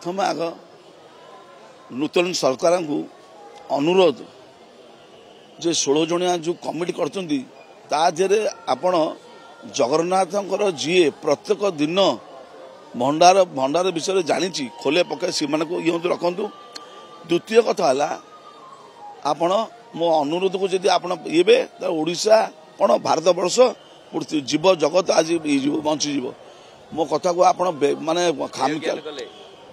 प्रथम आग नूतन सरकार को अनुरोध जे 16 जणिया जो कमिटी करते आपण जगन्नाथ जी प्रत्येक दिन भंडार भंडार विषय जानी खोले पके सी ये रखु। द्वितीय कथा है आपण मो अनुरोध को जब आप ये ओडिशा कौन भारत वर्ष जीव जगत आज बंचीज मो कथा को आप माने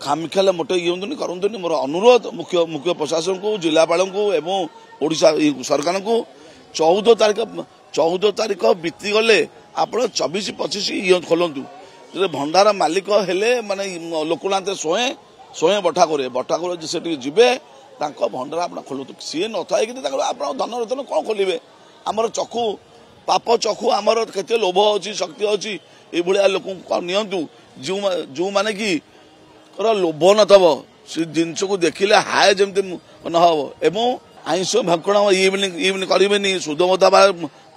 खामिख्याल मोटे ये करते मोर अनुरोध मुख्य मुख्य प्रशासन को जिलापाल को एवं ओडिशा सरकार को 14 तारीख बीती गले आप 24-25 ये खोलतु भंडार मालिक हेले माने लोकनाथ सोए बठा करे से जीवे भंडार आप खोलतु सी न था कि आप धन रतन कौन खोलिए आमर चक्षु पाप चक्षु आमर केते लोभ अच्छी शक्ति अच्छी ये लोक नियंतु जो माने कि लोभ नथब से जिनस को देखिले हाय जमती नहब एवं आईंष भक्षण ये करें सुधमता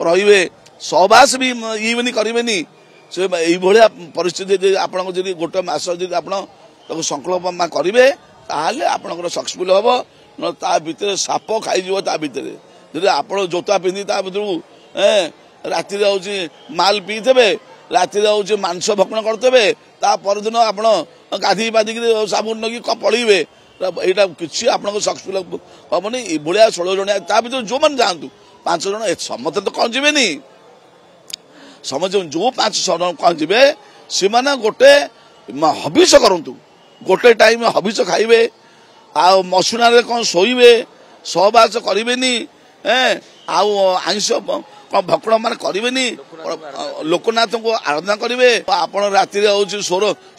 रे सहवास भी ये करें से ये परिस्थिति आप गोटे मस आप संकल्प करेंगे आपंकर सक्सेसफुल हम न भितर साप खाई भितर जब आप जोता पिंधि भर राति हूँ माल पीथे राति हूँ मांस भक्षण करते परदिन आप गाधी पाधिक साबुन नकी पड़े यहाँ किसी आप सक्सेसफुल हमनी ये 16 जणिया भर जो मैंने जातु 5 जन समस्त तो कौन जीवे समझ जो 5 जन कौन जीवे से गोटे हबिष करूँ गोटे टाइम हबिष खाइबे आ मसुना कौन शोबे सहवास करें आईंष भक्षण मान करें लोकनाथ को आराधना करेंगे आप राति हूँ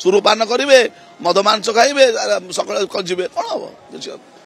सुरपान करेंगे मद मांस खाइबे सकाल जीवे कौन हम।